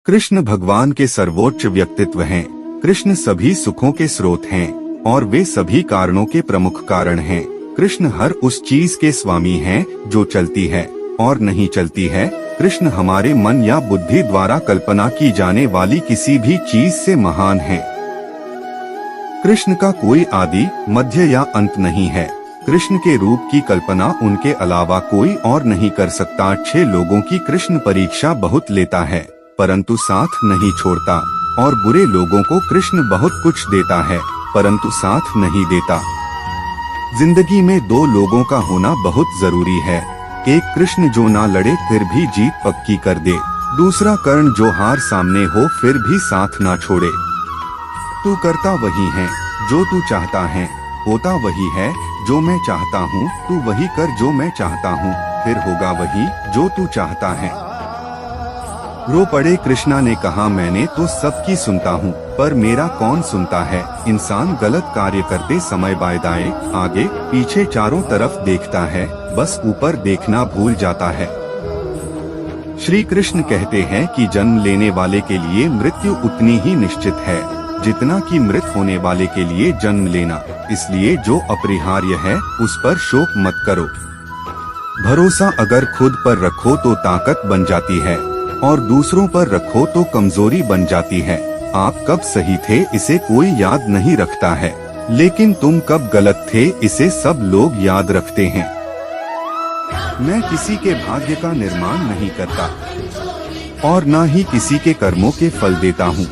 कृष्ण भगवान के सर्वोच्च व्यक्तित्व हैं। कृष्ण सभी सुखों के स्रोत हैं और वे सभी कारणों के प्रमुख कारण हैं। कृष्ण हर उस चीज के स्वामी हैं जो चलती है और नहीं चलती है। कृष्ण हमारे मन या बुद्धि द्वारा कल्पना की जाने वाली किसी भी चीज से महान है। कृष्ण का कोई आदि, मध्य या अंत नहीं है। कृष्ण के रूप की कल्पना उनके अलावा कोई और नहीं कर सकता। अच्छे लोगों की कृष्ण परीक्षा बहुत लेता है परंतु साथ नहीं छोड़ता, और बुरे लोगों को कृष्ण बहुत कुछ देता है परंतु साथ नहीं देता। जिंदगी में दो लोगों का होना बहुत जरूरी है। एक कृष्ण जो ना लड़े फिर भी जीत पक्की कर दे, दूसरा कर्ण जो हार सामने हो फिर भी साथ ना छोड़े। तू करता वही है जो तू चाहता है, होता वही है जो मैं चाहता हूँ। तू वही कर जो मैं चाहता हूँ, फिर होगा वही जो तू चाहता है। रो पड़े कृष्णा ने कहा, मैंने तो सबकी सुनता हूँ पर मेरा कौन सुनता है। इंसान गलत कार्य करते समय बाएं दाएं, आगे पीछे चारों तरफ देखता है, बस ऊपर देखना भूल जाता है। श्री कृष्ण कहते हैं कि जन्म लेने वाले के लिए मृत्यु उतनी ही निश्चित है जितना कि मृत होने वाले के लिए जन्म लेना। इसलिए जो अपरिहार्य है उस पर शोक मत करो। भरोसा अगर खुद पर रखो तो ताकत बन जाती है और दूसरों पर रखो तो कमजोरी बन जाती है। आप कब सही थे इसे कोई याद नहीं रखता है, लेकिन तुम कब गलत थे इसे सब लोग याद रखते हैं। मैं किसी के भाग्य का निर्माण नहीं करता और न ही किसी के कर्मों के फल देता हूँ।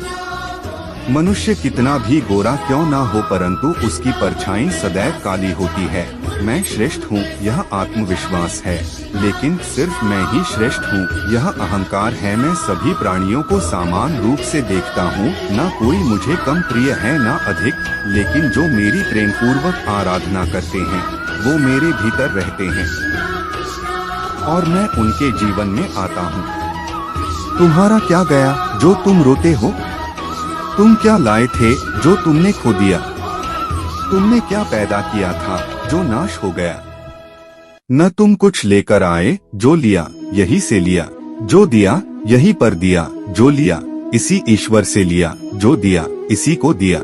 मनुष्य कितना भी गोरा क्यों ना हो परंतु उसकी परछाई सदैव काली होती है। मैं श्रेष्ठ हूँ यह आत्मविश्वास है, लेकिन सिर्फ मैं ही श्रेष्ठ हूँ यह अहंकार है। मैं सभी प्राणियों को समान रूप से देखता हूँ, न कोई मुझे कम प्रिय है न अधिक, लेकिन जो मेरी प्रेम पूर्वक आराधना करते हैं वो मेरे भीतर रहते हैं और मैं उनके जीवन में आता हूँ। तुम्हारा क्या गया जो तुम रोते हो? तुम क्या लाए थे जो तुमने खो दिया? तुमने क्या पैदा किया था जो नाश हो गया? न तुम कुछ लेकर आए, जो लिया यही से लिया, जो दिया यही पर दिया, जो लिया इसी ईश्वर से लिया, जो दिया इसी को दिया।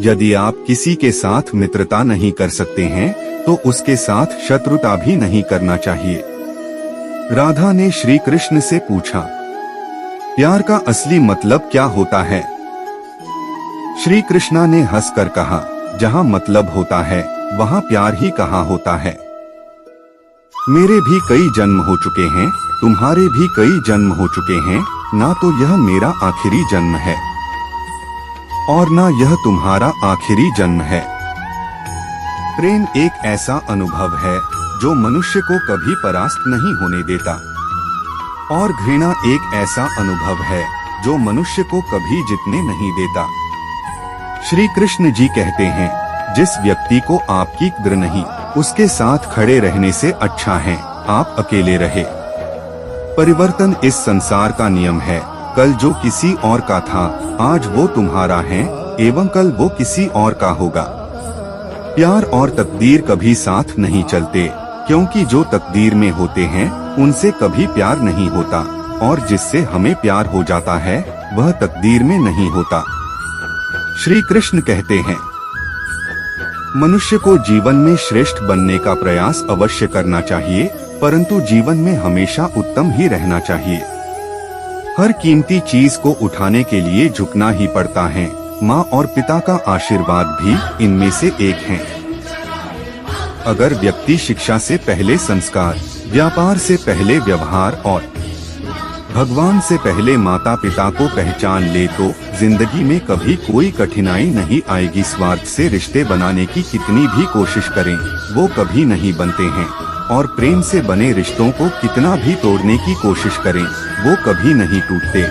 यदि आप किसी के साथ मित्रता नहीं कर सकते हैं तो उसके साथ शत्रुता भी नहीं करना चाहिए। राधा ने श्री कृष्ण से पूछा, प्यार का असली मतलब क्या होता है? श्री कृष्णा ने हंसकर कहा, जहाँ मतलब होता है वहाँ प्यार ही कहाँ होता है। मेरे भी कई जन्म हो चुके हैं, तुम्हारे भी कई जन्म हो चुके हैं, ना तो यह मेरा आखिरी जन्म है और ना यह तुम्हारा आखिरी जन्म है। प्रेम एक ऐसा अनुभव है जो मनुष्य को कभी परास्त नहीं होने देता, और घृणा एक ऐसा अनुभव है जो मनुष्य को कभी जीतने नहीं देता। श्री कृष्ण जी कहते हैं, जिस व्यक्ति को आपकी कद्र नहीं, उसके साथ खड़े रहने से अच्छा है आप अकेले रहे। परिवर्तन इस संसार का नियम है। कल जो किसी और का था आज वो तुम्हारा है एवं कल वो किसी और का होगा। प्यार और तकदीर कभी साथ नहीं चलते, क्योंकि जो तकदीर में होते हैं उनसे कभी प्यार नहीं होता, और जिससे हमें प्यार हो जाता है वह तकदीर में नहीं होता। श्री कृष्ण कहते हैं, मनुष्य को जीवन में श्रेष्ठ बनने का प्रयास अवश्य करना चाहिए, परंतु जीवन में हमेशा उत्तम ही रहना चाहिए। हर कीमती चीज को उठाने के लिए झुकना ही पड़ता है। माँ और पिता का आशीर्वाद भी इनमें से एक है। अगर व्यक्ति शिक्षा से पहले संस्कार, व्यापार से पहले व्यवहार और भगवान से पहले माता पिता को पहचान ले तो जिंदगी में कभी कोई कठिनाई नहीं आएगी। स्वार्थ से रिश्ते बनाने की कितनी भी कोशिश करें वो कभी नहीं बनते हैं, और प्रेम से बने रिश्तों को कितना भी तोड़ने की कोशिश करें वो कभी नहीं टूटते।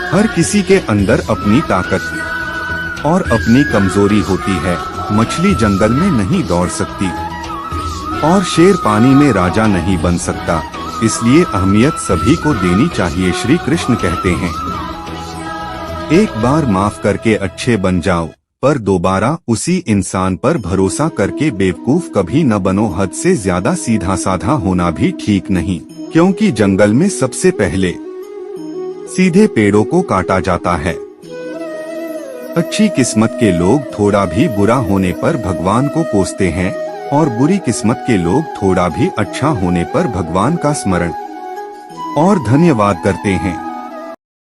हर किसी के अंदर अपनी ताकत और अपनी कमजोरी होती है। मछली जंगल में नहीं दौड़ सकती और शेर पानी में राजा नहीं बन सकता, इसलिए अहमियत सभी को देनी चाहिए। श्री कृष्ण कहते हैं, एक बार माफ करके अच्छे बन जाओ, पर दोबारा उसी इंसान पर भरोसा करके बेवकूफ कभी न बनो। हद से ज्यादा सीधा साधा होना भी ठीक नहीं, क्योंकि जंगल में सबसे पहले सीधे पेड़ों को काटा जाता है। अच्छी किस्मत के लोग थोड़ा भी बुरा होने पर भगवान को कोसते हैं और बुरी किस्मत के लोग थोड़ा भी अच्छा होने पर भगवान का स्मरण और धन्यवाद करते हैं।